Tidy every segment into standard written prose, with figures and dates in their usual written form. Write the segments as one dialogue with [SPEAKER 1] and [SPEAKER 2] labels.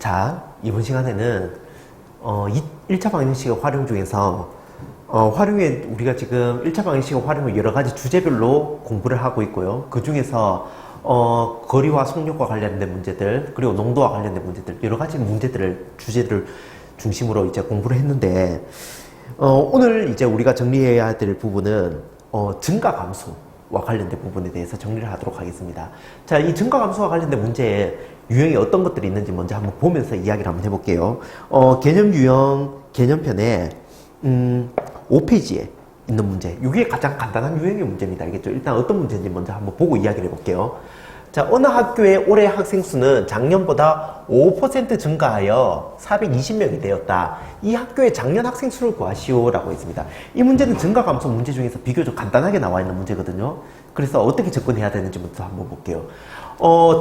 [SPEAKER 1] 자, 이번 시간에는 1차 방정식의 활용 중에서 우리가 지금 1차 방정식의 활용을 여러 가지 주제별로 공부를 하고 있고요. 그 중에서 거리와 속력과 관련된 문제들, 그리고 농도와 관련된 문제들, 여러 가지 주제들을 중심으로 이제 공부를 했는데, 오늘 이제 우리가 정리해야 될 부분은 증가 감소와 관련된 부분에 대해서 정리를 하도록 하겠습니다. 자, 이 증가 감소와 관련된 문제에 유형이 어떤 것들이 있는지 먼저 한번 보면서 이야기를 한번 해볼게요. 개념 유형 개념편에 5페이지에 있는 문제, 이게 가장 간단한 유형의 문제입니다. 알겠죠? 일단 어떤 문제인지 먼저 한번 보고 이야기를 해볼게요. 자, 어느 학교의 올해 학생 수는 작년보다 5% 증가하여 420명이 되었다. 이 학교의 작년 학생 수를 구하시오라고 했습니다. 이 문제는 증가 감소 문제 중에서 비교적 간단하게 나와 있는 문제거든요. 그래서 어떻게 접근해야 되는지부터 한번 볼게요.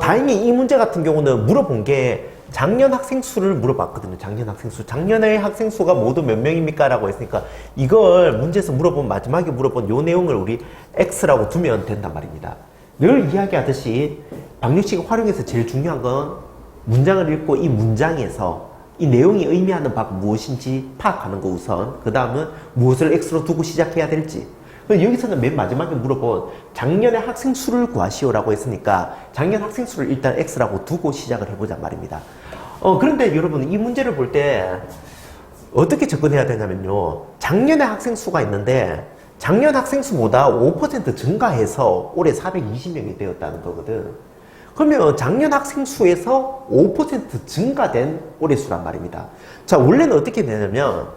[SPEAKER 1] 다행히 이 문제 같은 경우는 물어본 게 작년 학생 수를 물어봤거든요. 작년 학생 수. 작년의 학생 수가 모두 몇 명입니까? 라고 했으니까 이걸 문제에서 마지막에 물어본 요 내용을 우리 X라고 두면 된단 말입니다. 늘 이야기하듯이 방정식을 활용해서 제일 중요한 건 문장을 읽고 이 문장에서 이 내용이 의미하는 바가 무엇인지 파악하는 거 우선. 그 다음은 무엇을 X로 두고 시작해야 될지. 여기서는 맨 마지막에 물어본 작년의 학생 수를 구하시오라고 했으니까 작년 학생 수를 일단 X라고 두고 시작을 해보자 말입니다. 그런데 여러분 이 문제를 볼 때 어떻게 접근해야 되냐면요. 작년의 학생 수가 있는데 작년 학생 수보다 5% 증가해서 올해 420명이 되었다는 거거든. 그러면 작년 학생 수에서 5% 증가된 올해 수란 말입니다. 자, 원래는 어떻게 되냐면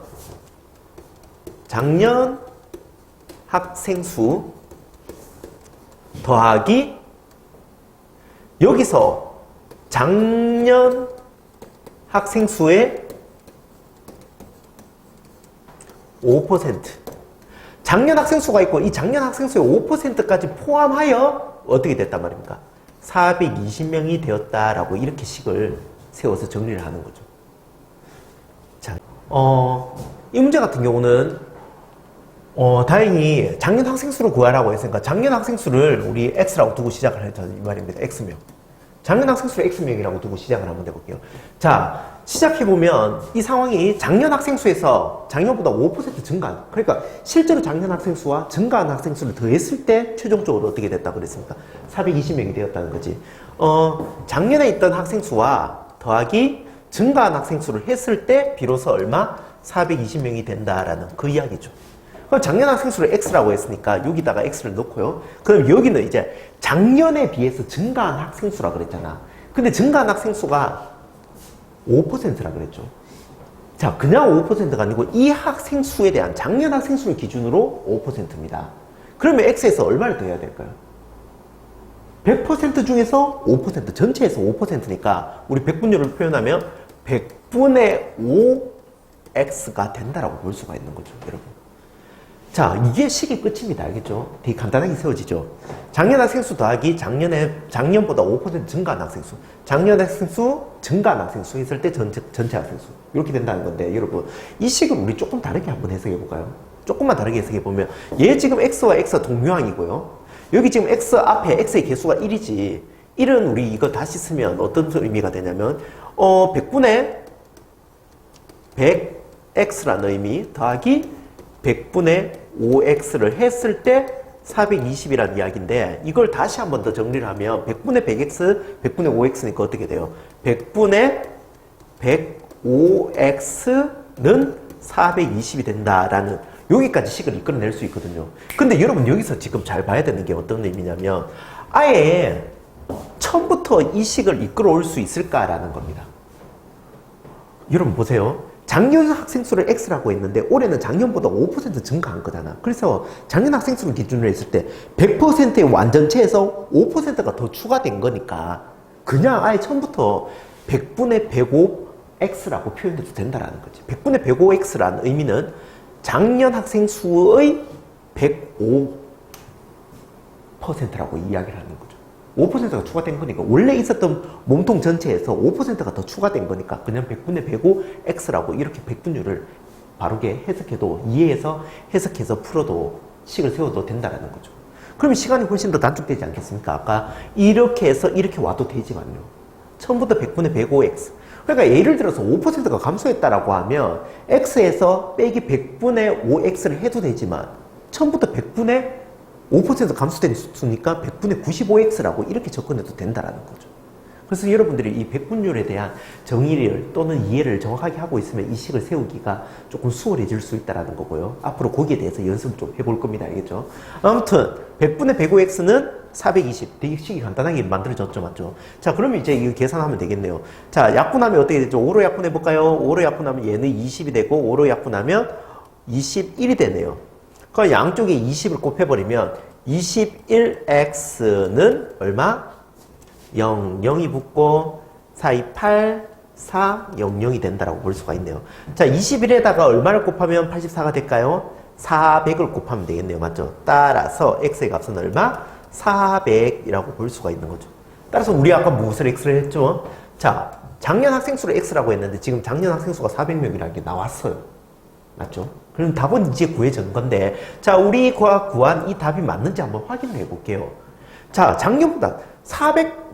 [SPEAKER 1] 작년 학생 수 더하기 여기서 작년 학생 수의 5%. 작년 학생 수가 있고 이 작년 학생 수의 5%까지 포함하여 어떻게 됐단 말입니까? 420명이 되었다라고 이렇게 식을 세워서 정리를 하는 거죠. 자, 이 문제 같은 경우는 다행히 작년 학생 수를 구하라고 했으니까 작년 학생 수를 우리 X라고 두고 시작을 했죠. 이 말입니다. X명. 작년 학생 수를 X명이라고 두고 시작을 한번 해볼게요. 자, 시작해보면 이 상황이 작년 학생 수에서 작년보다 5% 증가한, 그러니까 실제로 작년 학생 수와 증가한 학생 수를 더했을 때 최종적으로 어떻게 됐다고 그랬습니까? 420명이 되었다는 거지. 작년에 있던 학생 수와 더하기 증가한 학생 수를 했을 때 비로소 얼마? 420명이 된다라는 그 이야기죠. 그럼 작년 학생 수를 X라고 했으니까 여기다가 X를 넣고요. 그럼 여기는 이제 작년에 비해서 증가한 학생 수라 그랬잖아. 근데 증가한 학생 수가 5%라 그랬죠. 자, 그냥 5%가 아니고 이 학생 수에 대한 작년 학생 수를 기준으로 5%입니다. 그러면 X에서 얼마를 더해야 될까요? 100% 중에서 5%, 전체에서 5%니까 우리 백분율을 표현하면 100분의 5X가 된다라고 볼 수가 있는 거죠, 여러분. 자, 이게 식의 끝입니다. 알겠죠? 되게 간단하게 세워지죠? 작년 학생수 더하기 작년보다 5% 증가한 학생수. 작년 학생수, 증가한 학생수 했을 때 전체 학생수. 이렇게 된다는 건데, 여러분. 이 식을 우리 조금 다르게 한번 해석해 볼까요? 조금만 다르게 해석해 보면, 얘 지금 X와 X가 동묘항이고요. 여기 지금 X 앞에 X의 개수가 1이지. 1은 우리 이거 다시 쓰면 어떤 의미가 되냐면, 100분의 100X라는 의미 더하기 100분의 5x를 했을 때 420이라는 이야기인데 이걸 다시 한 번 더 정리를 하면 100분의 100x, 100분의 5x니까 어떻게 돼요? 100분의 105x는 420이 된다라는 여기까지 식을 이끌어낼 수 있거든요. 근데 여러분 여기서 지금 잘 봐야 되는 게 어떤 의미냐면 아예 처음부터 이 식을 이끌어올 수 있을까라는 겁니다. 여러분 보세요. 작년 학생 수를 X라고 했는데 올해는 작년보다 5% 증가한 거잖아. 그래서 작년 학생 수를 기준으로 했을 때 100%의 완전체에서 5%가 더 추가된 거니까 그냥 아예 처음부터 100분의 105X라고 표현해도 된다라는 거지. 100분의 105X라는 의미는 작년 학생 수의 105%라고 이야기를 하는 거죠. 5%가 추가된 거니까 원래 있었던 몸통 전체에서 5%가 더 추가된 거니까 그냥 100분의 105X라고 이렇게 백분율을 바르게 해석해도 이해해서 해석해서 풀어도 식을 세워도 된다라는 거죠. 그러면 시간이 훨씬 더 단축되지 않겠습니까? 아까 이렇게 해서 이렇게 와도 되지만요. 처음부터 100분의 105X 그러니까 예를 들어서 5%가 감소했다라고 하면 x에서 빼기 100분의 5x를 해도 되지만 처음부터 100분의 5% 감소된 수니까 100분의 95x라고 이렇게 접근해도 된다라는 거죠. 그래서 여러분들이 이 백분율에 대한 정의를 또는 이해를 정확하게 하고 있으면 이 식을 세우기가 조금 수월해질 수 있다는 거고요. 앞으로 거기에 대해서 연습을 좀 해볼 겁니다. 알겠죠? 아무튼 100분의 105x는 420. 되게 식이 간단하게 만들어졌죠. 맞죠? 자, 그러면 이제 이거 계산하면 되겠네요. 자, 약분하면 어떻게 되죠? 5로 약분해볼까요? 5로 약분하면 얘는 20이 되고 5로 약분하면 21이 되네요. 그럼 양쪽에 20을 곱해버리면 21x는 얼마? 0, 0이 붙고 4, 2, 8, 4, 0, 0이 된다라고 볼 수가 있네요. 자, 21에다가 얼마를 곱하면 84가 될까요? 400을 곱하면 되겠네요. 맞죠? 따라서 x의 값은 얼마? 400이라고 볼 수가 있는 거죠. 따라서 우리 아까 무엇을 x를 했죠? 자, 작년 학생 수를 x라고 했는데 지금 작년 학생 수가 400명이라는 게 나왔어요. 맞죠? 그럼 답은 이제 구해진 건데, 자, 우리가 구한 이 답이 맞는지 한번 확인해 볼게요. 자, 작년보다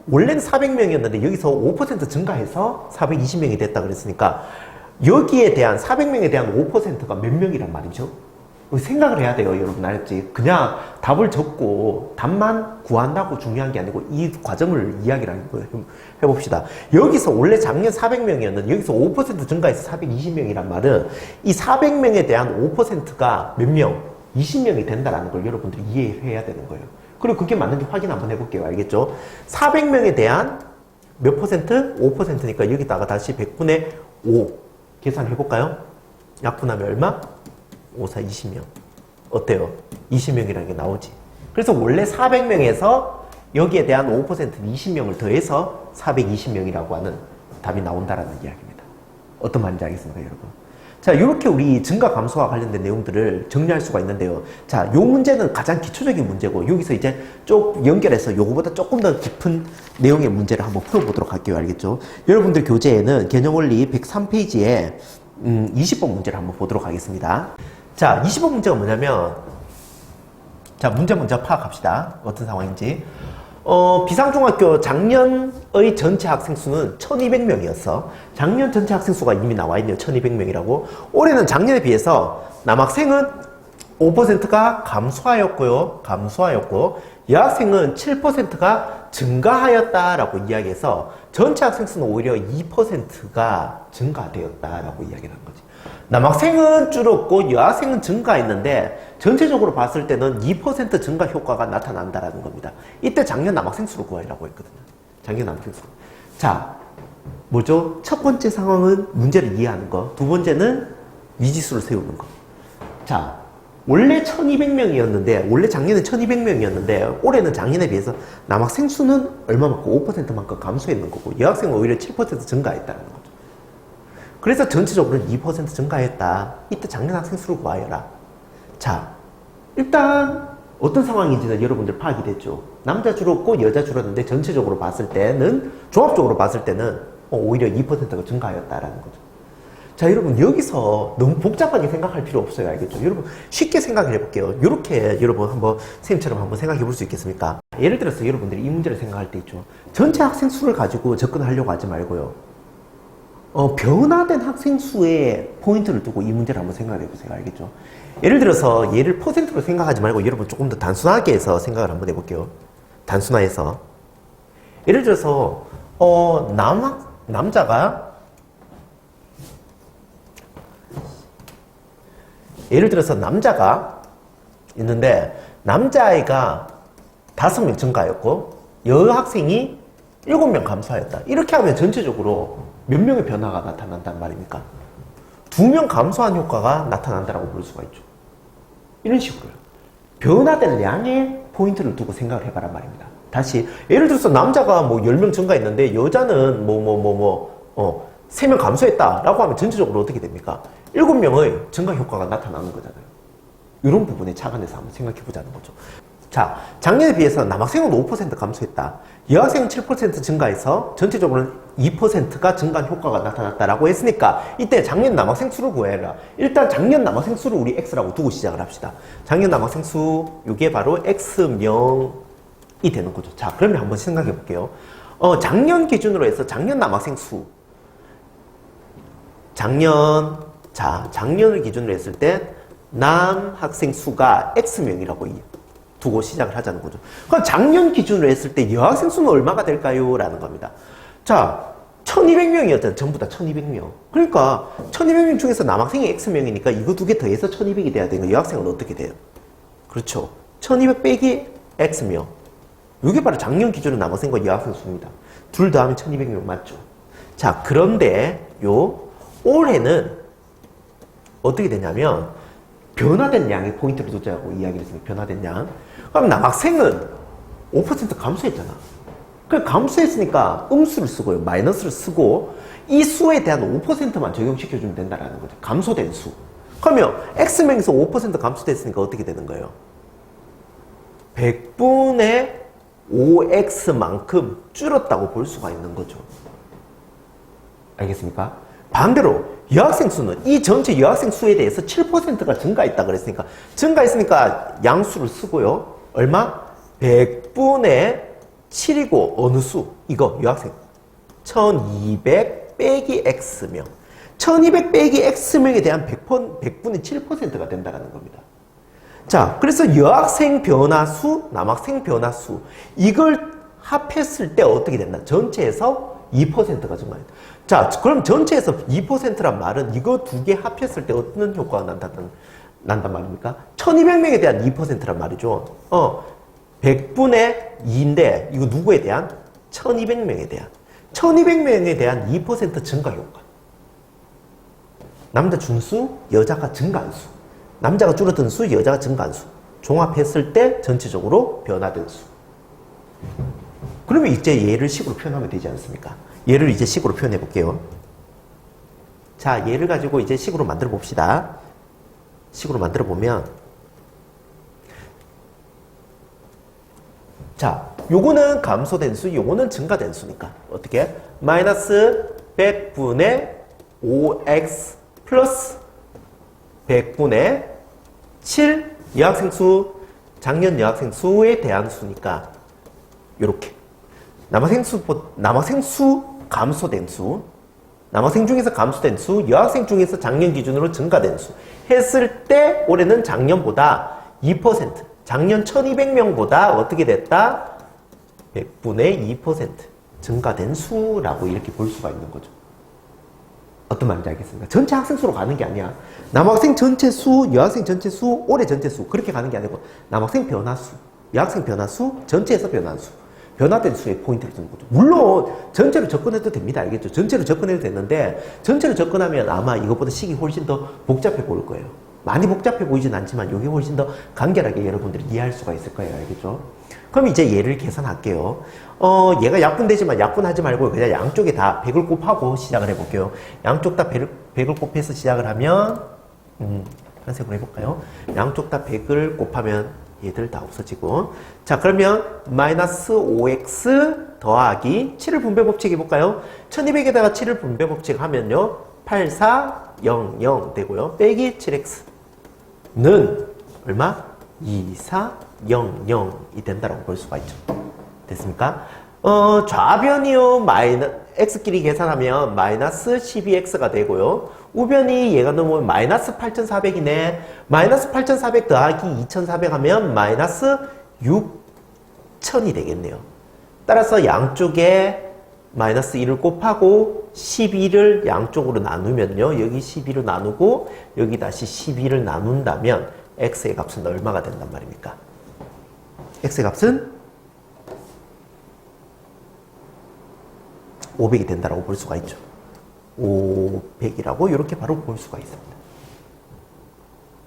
[SPEAKER 1] 원래는 400명이었는데 여기서 5% 증가해서 420명이 됐다 그랬으니까 여기에 대한 400명에 대한 5%가 몇 명이란 말이죠? 생각을 해야 돼요, 여러분. 알았지? 그냥 답을 적고 답만 구한다고 중요한 게 아니고 이 과정을 이야기를 해봅시다. 여기서 원래 작년 400명이었는데 여기서 5% 증가해서 420명이란 말은 이 400명에 대한 5%가 몇 명? 20명이 된다는 걸 여러분들이 이해해야 되는 거예요. 그리고 그게 맞는지 확인 한번 해볼게요. 알겠죠? 400명에 대한 몇 퍼센트? 5%니까 여기다가 다시 100분의 5 계산해볼까요? 약분하면 얼마? 5, 4, 20명. 어때요? 20명이라는 게 나오지. 그래서 원래 400명에서 여기에 대한 5%는 20명을 더해서 420명이라고 하는 답이 나온다라는 이야기입니다. 어떤 말인지 알겠습니까, 여러분? 자, 이렇게 우리 증가 감소와 관련된 내용들을 정리할 수가 있는데요. 자, 요 문제는 가장 기초적인 문제고 여기서 이제 쭉 연결해서 요거보다 조금 더 깊은 내용의 문제를 한번 풀어보도록 할게요. 알겠죠? 여러분들 교재에는 개념원리 103페이지에 20번 문제를 한번 보도록 하겠습니다. 자, 20번 문제가 뭐냐면, 자, 문제 먼저 파악합시다. 어떤 상황인지. 비상중학교 작년의 전체 학생 수는 1200명이었어. 작년 전체 학생 수가 이미 나와 있네요. 1200명이라고. 올해는 작년에 비해서 남학생은 5%가 감소하였고, 여학생은 7%가 증가하였다라고 이야기해서 전체 학생 수는 오히려 2%가 증가되었다라고 이야기를 한 거지. 남학생은 줄었고 여학생은 증가했는데 전체적으로 봤을 때는 2% 증가 효과가 나타난다라는 겁니다. 이때 작년 남학생 수를 구하라고 했거든요. 작년 남학생 수. 자, 뭐죠? 첫 번째 상황은 문제를 이해하는 거. 두 번째는 미지수를 세우는 거. 자, 원래 1200명이었는데 원래 작년에 1200명이었는데 올해는 작년에 비해서 남학생 수는 얼마만큼? 5%만큼 감소했는 거고 여학생은 오히려 7% 증가했다는 거죠. 그래서 전체적으로 2% 증가했다. 이때 작년 학생 수를 구하여라. 자, 일단 어떤 상황인지는 여러분들 파악이 됐죠. 남자 줄었고 여자 줄었는데 전체적으로 봤을 때는 종합적으로 봤을 때는 오히려 2%가 증가하였다라는 거죠. 자, 여러분 여기서 너무 복잡하게 생각할 필요 없어요. 알겠죠? 여러분 쉽게 생각해 볼게요. 이렇게 여러분 한번 선생님처럼 한번 생각해 볼 수 있겠습니까? 예를 들어서 여러분들이 이 문제를 생각할 때 있죠. 전체 학생 수를 가지고 접근하려고 하지 말고요. 변화된 학생 수에 포인트를 두고 이 문제를 한번 생각해 보세요. 알겠죠? 예를 들어서 얘를 퍼센트로 생각하지 말고 여러분 조금 더 단순하게 해서 생각을 한번 해볼게요. 단순화해서. 예를 들어서 남자가 있는데 남자아이가 5명 증가하였고 여학생이 7명 감소하였다. 이렇게 하면 전체적으로 몇 명의 변화가 나타난단 말입니까? 2명 감소한 효과가 나타난다고 볼 수가 있죠. 이런 식으로요. 변화된 양의 포인트를 두고 생각을 해봐란 말입니다. 다시 예를 들어서 남자가 뭐 10명 증가했는데 여자는 3명 감소했다라고 하면 전체적으로 어떻게 됩니까? 7명의 증가 효과가 나타나는 거잖아요. 이런 부분에 착안해서 한번 생각해 보자는 거죠. 자, 작년에 비해서 남학생은 5% 감소했다. 여학생은 7% 증가해서 전체적으로는 2%가 증가한 효과가 나타났다라고 했으니까 이때 작년 남학생 수를 구해라. 일단 작년 남학생 수를 우리 X라고 두고 시작을 합시다. 작년 남학생 수, 이게 바로 X명이 되는 거죠. 자, 그러면 한번 생각해 볼게요. 작년 기준으로 해서 작년 남학생 수 작년을 기준으로 했을 때 남학생 수가 X명이라고 두고 시작을 하자는 거죠. 그럼 작년 기준으로 했을 때 여학생 수는 얼마가 될까요? 라는 겁니다. 자, 1200명이었잖아요. 전부 다 1200명. 그러니까 1200명 중에서 남학생이 X명이니까 이거 두 개 더해서 1200이 돼야 되는 거. 여학생은 어떻게 돼요? 그렇죠. 1200 빼기 X명. 이게 바로 작년 기준으로 남학생과 여학생 수입니다. 둘 더하면 1200명 맞죠? 자, 그런데 올해는 어떻게 되냐면 변화된 양의 포인트를 두자고 이야기를 했습니다. 변화된 양. 그럼 남학생은 5% 감소했잖아. 그 감소했으니까 음수를 쓰고요. 마이너스를 쓰고 이 수에 대한 5%만 적용시켜주면 된다는 거죠. 감소된 수. 그러면 X명에서 5% 감소됐으니까 어떻게 되는 거예요? 100분의 5X만큼 줄었다고 볼 수가 있는 거죠. 알겠습니까? 반대로 여학생 수는 이 전체 여학생 수에 대해서 7%가 증가했다 그랬으니까 증가했으니까 양수를 쓰고요. 얼마? 100분의 7이고 어느 수? 이거 여학생 1200 빼기 X명 1200 빼기 X명에 대한 100분의 7%가 된다는 겁니다. 자, 그래서 여학생 변화수, 남학생 변화수 이걸 합했을 때 어떻게 된다? 전체에서 2%가 증가한다. 자, 그럼 전체에서 2%란 말은 이거 두 개 합했을 때 어떤 효과가 난단 말입니까? 1200명에 대한 2%란 말이죠. 100분의 2인데 이거 누구에 대한? 1200명에 대한. 1200명에 대한 2% 증가 효과. 남자 준수, 여자가 증가한 수. 남자가 줄어든 수, 여자가 증가한 수. 종합했을 때 전체적으로 변화된 수. 그러면 이제 얘를 식으로 표현하면 되지 않습니까? 얘를 이제 식으로 표현해 볼게요. 자, 얘를 가지고 이제 식으로 만들어 봅시다. 식으로 만들어 보면 자, 요거는 감소된 수, 요거는 증가된 수니까 어떻게? 마이너스 100분의 5x 플러스 100분의 7 여학생 수, 작년 여학생 수에 대한 수니까 요렇게 남학생 수 감소된 수, 남학생 중에서 감소된 수, 여학생 중에서 작년 기준으로 증가된 수 했을 때 올해는 작년보다 2%, 작년 1200명보다 어떻게 됐다? 100분의 2% 증가된 수라고 이렇게 볼 수가 있는 거죠. 어떤 말인지 알겠습니까? 전체 학생 수로 가는 게 아니야. 남학생 전체 수, 여학생 전체 수, 올해 전체 수 그렇게 가는 게 아니고 남학생 변화수, 여학생 변화수, 전체에서 변화수 변화된 수에 포인트를 두는 거죠. 물론 전체로 접근해도 됩니다. 알겠죠? 전체로 접근해도 되는데 전체로 접근하면 아마 이것보다 식이 훨씬 더 복잡해 보일 거예요. 많이 복잡해 보이진 않지만 이게 훨씬 더 간결하게 여러분들이 이해할 수가 있을 거예요. 알겠죠? 그럼 이제 얘를 계산할게요. 얘가 약분되지만 약분하지 말고 그냥 양쪽에 다 100을 곱하고 시작을 해볼게요. 양쪽 다 100을 곱해서 시작을 하면 한 색으로 해볼까요? 양쪽 다 100을 곱하면 얘들 다 없어지고 자, 그러면 마이너스 5x 더하기 7을 분배 법칙 해볼까요? 1200에다가 7을 분배 법칙 하면요 8400 되고요 빼기 7x는 얼마? 2400이 된다라고 볼 수가 있죠. 됐습니까? 좌변이요 x끼리 계산하면 마이너스 12x가 되고요 우변이 얘가 넘으면 마이너스 8400이네. 마이너스 8400 더하기 2400 하면 마이너스 6000이 되겠네요. 따라서 양쪽에 마이너스 1을 곱하고 12를 양쪽으로 나누면요. 여기 12로 나누고 여기 다시 12를 나눈다면 x의 값은 얼마가 된단 말입니까? x의 값은 500이 된다라고 볼 수가 있죠. 500이라고 이렇게 바로 볼 수가 있습니다.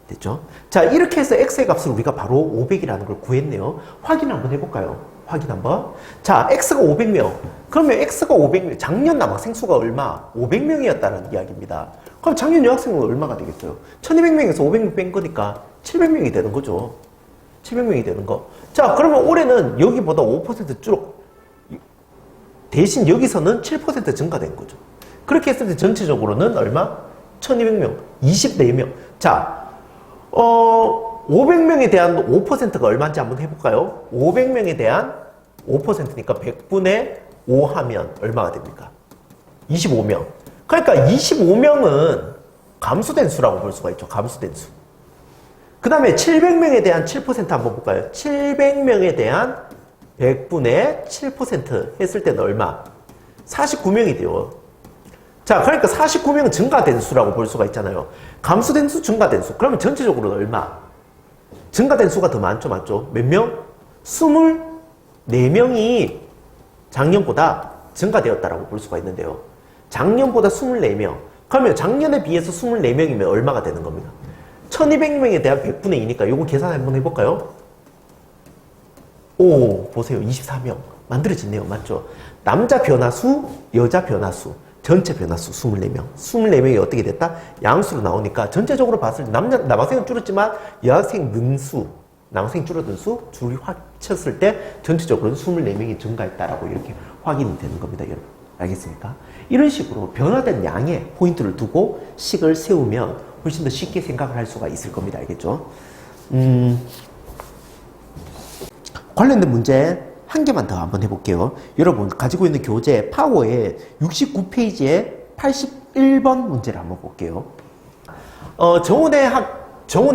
[SPEAKER 1] 됐죠? 자, 이렇게 해서 x의 값을 우리가 바로 500이라는 걸 구했네요. 확인 한번 해볼까요? 확인 한번. 자, x가 500명. 그러면 x가 500명. 작년 남학생 수가 얼마? 500명이었다는 이야기입니다. 그럼 작년 여학생은 얼마가 되겠어요? 1200명에서 500명 뺀 거니까 700명이 되는 거죠. 700명이 되는 거. 자, 그러면 올해는 여기보다 5% 줄어. 대신 여기서는 7% 증가된 거죠. 그렇게 했을 때 전체적으로는 얼마? 1200명, 24명. 자, 500명에 대한 5%가 얼마인지 한번 해볼까요? 500명에 대한 5%니까 100분의 5 하면 얼마가 됩니까? 25명. 그러니까 25명은 감소된 수라고 볼 수가 있죠. 감소된 수. 그 다음에 700명에 대한 7% 한번 볼까요? 700명에 대한 100분의 7% 했을 때는 얼마? 49명이 돼요. 자, 그러니까 49명은 증가된 수라고 볼 수가 있잖아요. 감소된 수, 증가된 수. 그러면 전체적으로는 얼마? 증가된 수가 더 많죠, 맞죠? 몇 명? 24명이 작년보다 증가되었다라고 볼 수가 있는데요. 작년보다 24명. 그러면 작년에 비해서 24명이면 얼마가 되는 겁니다? 1200명에 대한 100분의 2니까 요거 계산 한번 해볼까요? 오, 보세요. 24명. 만들어지네요. 맞죠? 남자 변화수, 여자 변화수, 전체 변화수 24명. 24명이 어떻게 됐다? 양수로 나오니까 전체적으로 봤을 때 남학생은 줄었지만 여학생 능수, 남학생이 줄어든 수, 둘이 합쳤을 때 전체적으로는 24명이 증가했다라고 이렇게 확인이 되는 겁니다. 여러분. 알겠습니까? 이런 식으로 변화된 양에 포인트를 두고 식을 세우면 훨씬 더 쉽게 생각을 할 수가 있을 겁니다. 알겠죠? 관련된 문제 한 개만 더 한번 해볼게요. 여러분 가지고 있는 교재 파워의 69페이지에 81번 문제를 한번 볼게요. 정원의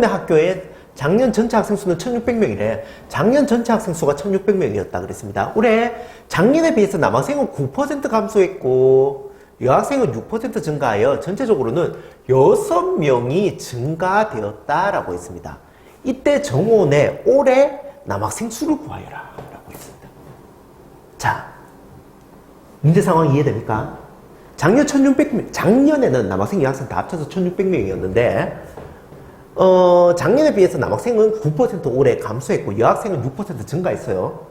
[SPEAKER 1] 학교에 작년 전체 학생 수는 1600명이래. 작년 전체 학생 수가 1600명이었다 그랬습니다. 올해 작년에 비해서 남학생은 9% 감소했고 여학생은 6% 증가하여 전체적으로는 6명이 증가되었다라고 했습니다. 이때 정원의 올해 남학생 수를 구하여라 라고 했습니다. 자, 문제 상황 이해됩니까? 작년 1600명, 작년에는 남학생, 여학생 다 합쳐서 1600명이었는데 작년에 비해서 남학생은 9% 올해 감소했고 여학생은 6% 증가했어요.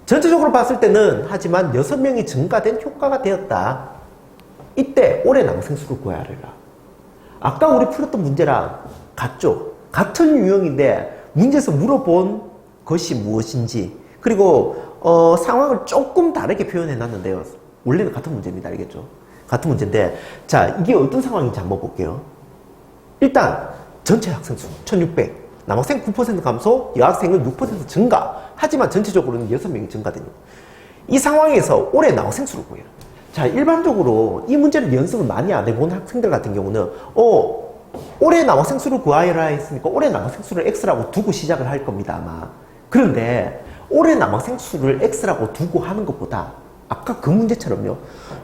[SPEAKER 1] 전체적으로 봤을 때는 하지만 6명이 증가된 효과가 되었다. 이때 올해 남학생 수를 구하여라. 아까 우리 풀었던 문제랑 같죠? 같은 유형인데 문제에서 물어본 것이 무엇인지 그리고 상황을 조금 다르게 표현해 놨는데요. 원래는 같은 문제입니다. 알겠죠? 같은 문제인데 자, 이게 어떤 상황인지 한번 볼게요. 일단 전체 학생 수 1600, 남학생 9% 감소, 여학생은 6% 증가. 하지만 전체적으로는 6명이 증가되는 이 상황에서 올해 남학생 수를 구해요. 자, 일반적으로 이 문제를 연습을 많이 안 해본 학생들 같은 경우는 올해 남학생 수를 구하여라 했으니까 올해 남학생 수를 X라고 두고 시작을 할 겁니다, 아마. 그런데 올해 남학생 수를 X라고 두고 하는 것보다 아까 그 문제처럼요.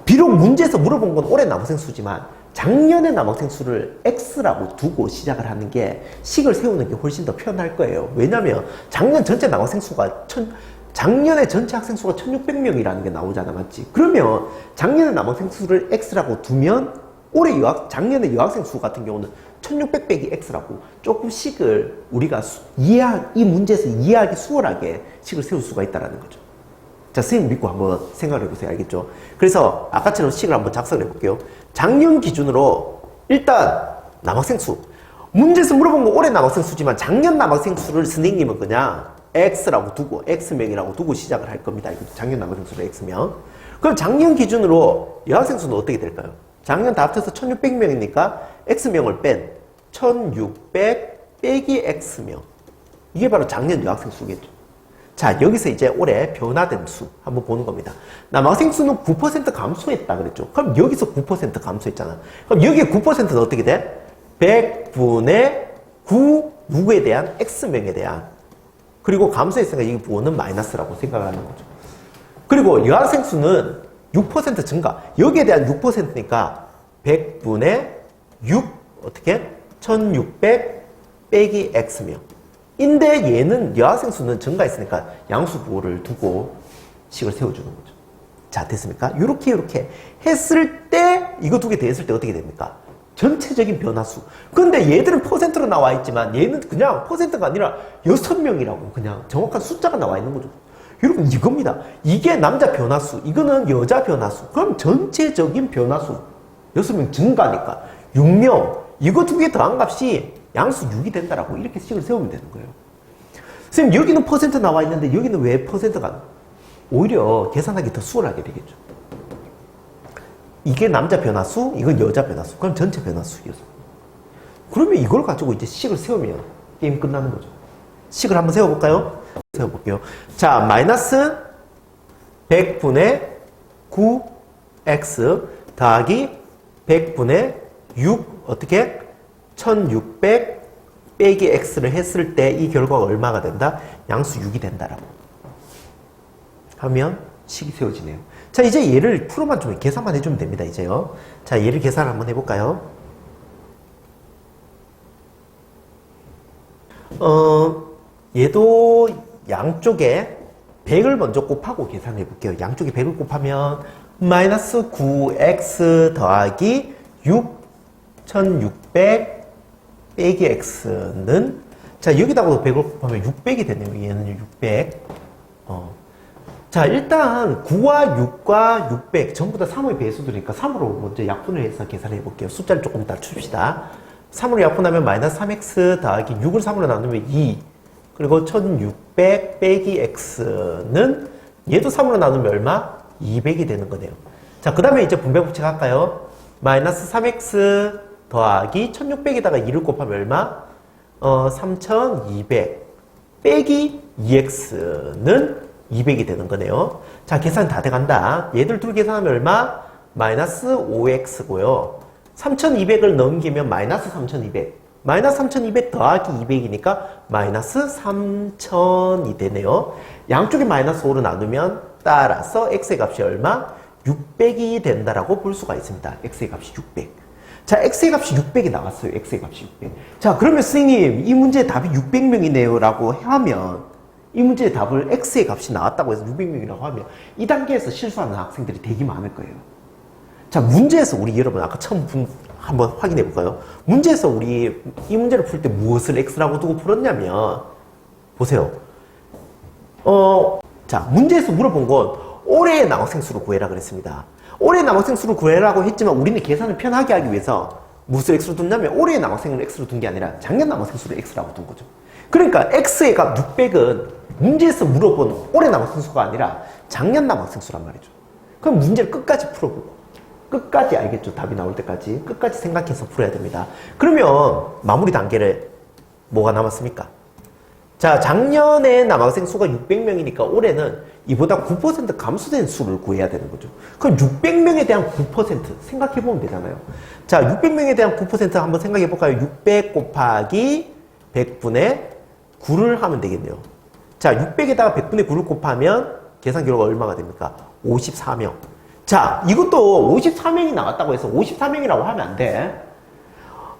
[SPEAKER 1] 비록 문제에서 물어본 건 올해 남학생 수지만 작년의 남학생 수를 X라고 두고 시작을 하는 게 식을 세우는 게 훨씬 더 편할 거예요. 왜냐면 작년 전체 남학생 수가 작년에 전체 학생 수가 1600명이라는 게 나오잖아, 맞지? 그러면 작년에 남학생 수를 X라고 두면 올해 작년에 여학생 수 같은 경우는 1600 빼기 X라고 조금 식을 우리가 이 문제에서 이해하기 수월하게 식을 세울 수가 있다는 거죠. 자, 선생님 믿고 한번 생각해 보세요. 알겠죠? 그래서 아까처럼 식을 한번 작성을 해볼게요. 작년 기준으로 일단 남학생 수. 문제에서 물어본 건 올해 남학생 수지만 작년 남학생 수를 선생님은 그냥 X라고 두고 X명이라고 두고 시작을 할 겁니다. 작년 남학생 수를 X명. 그럼 작년 기준으로 여학생 수는 어떻게 될까요? 작년 다 합쳐서 1600명이니까 X명을 뺀 1600 빼기 X명. 이게 바로 작년 여학생 수겠죠. 자, 여기서 이제 올해 변화된 수 한번 보는 겁니다. 남학생 수는 9% 감소했다 그랬죠. 그럼 여기서 9% 감소했잖아. 그럼 여기에 9%는 어떻게 돼? 100분의 9 누구에 대한? X명에 대한. 그리고 감소했으니까 이 부호는 마이너스라고 생각하는 거죠. 그리고 여학생 수는 6% 증가. 여기에 대한 6%니까 100분의 6 어떻게? 1600 빼기 X명. 인데 얘는 여학생 수는 증가했으니까 양수 부호를 두고 식을 세워주는 거죠. 자, 됐습니까? 이렇게 했을 때 이거 두 개 더했을 때 어떻게 됩니까? 전체적인 변화수. 근데 얘들은 퍼센트로 나와 있지만 얘는 그냥 퍼센트가 아니라 6명이라고 그냥 정확한 숫자가 나와 있는 거죠. 여러분 이겁니다. 이게 남자 변화수, 이거는 여자 변화수. 그럼 전체적인 변화수 6명 증가니까 6명. 이거 두 개 더한 값이 양수 6이 된다라고 이렇게 식을 세우면 되는 거예요. 선생님 여기는 퍼센트 나와 있는데 여기는 왜 퍼센트가 오히려 계산하기 더 수월하게 되겠죠. 이게 남자 변화수, 이건 여자 변화수. 그럼 전체 변화수였어. 그러면 이걸 가지고 이제 식을 세우면 게임 끝나는 거죠. 식을 한번 세워볼까요? 세워볼게요. 자, 마이너스 100분의 9x 더하기 100분의 6 어떻게? 1600 빼기 x를 했을 때 이 결과가 얼마가 된다? 양수 6이 된다라고 하면 식이 세워지네요. 자, 이제 얘를 풀어만 좀 계산만 해주면 됩니다. 이제요. 자, 얘를 계산 한번 해볼까요? 얘도 양쪽에 100을 먼저 곱하고 계산해 볼게요. 양쪽에 100을 곱하면 마이너스 9x 더하기 6 1600 빼기 x는 자, 여기다가도 100을 곱하면 600이 되네요. 얘는 600. 자, 일단 9와 6과 600 전부 다 3의 배수들이니까 3으로 먼저 약분을 해서 계산해 볼게요. 숫자를 조금 이따 줍시다. 3으로 약분하면 마이너스 3x 더하기 6을 3으로 나누면 2 그리고 1600 빼기 x는 얘도 3으로 나누면 얼마? 200이 되는 거네요. 자, 그 다음에 이제 분배 법칙 할까요? 마이너스 3x 더하기 1600에다가 2를 곱하면 얼마? 3200 빼기 2x는 200이 되는 거네요. 자, 계산 다 돼간다. 얘들 둘 계산하면 얼마? 마이너스 5x고요. 3200을 넘기면 마이너스 3200. 마이너스 3200 더하기 200이니까 마이너스 3000이 되네요. 양쪽에 마이너스 5로 나누면 따라서 x의 값이 얼마? 600이 된다라고 볼 수가 있습니다. x의 값이 600. 자, x의 값이 600이 나왔어요. x의 값이 600. 자, 그러면 선생님 이 문제의 답이 600명이네요 라고 하면 이 문제의 답을 x의 값이 나왔다고 해서 600명이라고 하면 이 단계에서 실수하는 학생들이 되게 많을 거예요. 자, 문제에서 우리 여러분 아까 처음 한번 확인해 볼까요? 문제에서 우리 이 문제를 풀 때 무엇을 x라고 두고 풀었냐면 보세요. 자, 문제에서 물어본 건 올해의 남학생 수를 구해라 그랬습니다. 올해의 남학생 수를 구해라고 했지만 우리는 계산을 편하게 하기 위해서 무엇을 x로 뒀냐면 올해의 남학생을 x로 둔 게 아니라 작년 남학생 수를 x라고 둔 거죠. 그러니까 x의 값 600은 문제에서 물어본 올해 남학생 수가 아니라 작년 남학생 수란 말이죠. 그럼 문제를 끝까지 풀어보고 끝까지 알겠죠? 답이 나올 때까지 끝까지 생각해서 풀어야 됩니다. 그러면 마무리 단계를 뭐가 남았습니까? 자, 작년에 남학생 수가 600명이니까 올해는 이보다 9% 감소된 수를 구해야 되는 거죠. 그럼 600명에 대한 9% 생각해보면 되잖아요. 자, 600명에 대한 9% 한번 생각해볼까요? 600 곱하기 100분의 9를 하면 되겠네요. 자, 600에다가 100분의 9를 곱하면 계산 결과가 얼마가 됩니까? 54명. 자, 이것도 54명이 나왔다고 해서 54명이라고 하면 안 돼.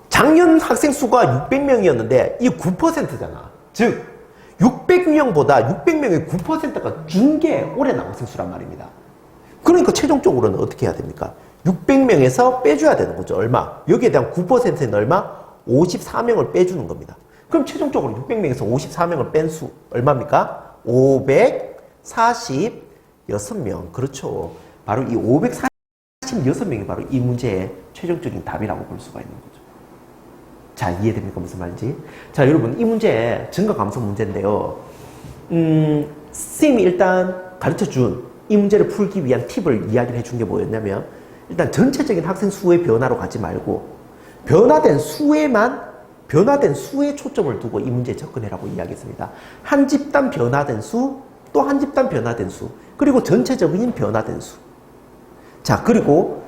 [SPEAKER 1] 작년 학생 수가 600명이었는데 이 9%잖아. 즉 600명보다 600명의 9%가 준 게 올해 남학생 수란 말입니다. 그러니까 최종적으로는 어떻게 해야 됩니까? 600명에서 빼줘야 되는 거죠. 얼마? 여기에 대한 9%는 얼마? 54명을 빼주는 겁니다. 그럼 최종적으로 600명에서 54명을 뺀 수 얼마입니까? 546명. 그렇죠. 바로 이 546명이 바로 이 문제의 최종적인 답이라고 볼 수가 있는 거죠. 자, 이해됩니까? 무슨 말인지? 자, 여러분, 이 문제 증가 감소 문제인데요. 선생님이 일단 가르쳐준 이 문제를 풀기 위한 팁을 이야기를 해준 게 뭐였냐면 일단 전체적인 학생 수의 변화로 가지 말고 변화된 수에 초점을 두고 이 문제에 접근해라고 이야기했습니다. 한 집단 변화된 수, 또 한 집단 변화된 수, 그리고 전체적인 변화된 수. 자, 그리고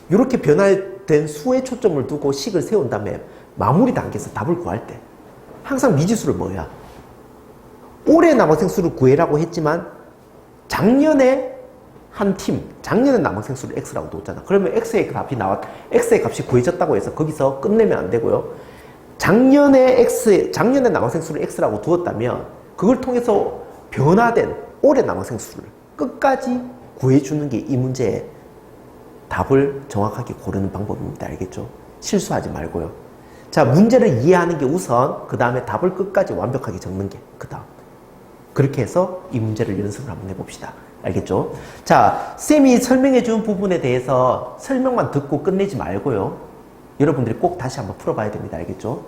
[SPEAKER 1] 이렇게 변화된 수에 초점을 두고 식을 세운 다음에 마무리 단계에서 답을 구할 때 항상 미지수를 뭐야? 올해 남학생 수를 구해라고 했지만 작년에 한 팀, 작년에 남학생 수를 x라고 뒀잖아. 그러면 x의 값이 구해졌다고 해서 거기서 끝내면 안 되고요. 작년에 남학생 수를 x라고 두었다면 그걸 통해서 변화된 올해 남학생 수를 끝까지 구해주는 게 이 문제의 답을 정확하게 고르는 방법입니다. 알겠죠? 실수하지 말고요. 자, 문제를 이해하는 게 우선, 그 다음에 답을 끝까지 완벽하게 적는 게 그 다음. 그렇게 해서 이 문제를 연습을 한번 해봅시다. 알겠죠? 자, 쌤이 설명해 준 부분에 대해서 설명만 듣고 끝내지 말고요. 여러분들이 꼭 다시 한번 풀어봐야 됩니다. 알겠죠?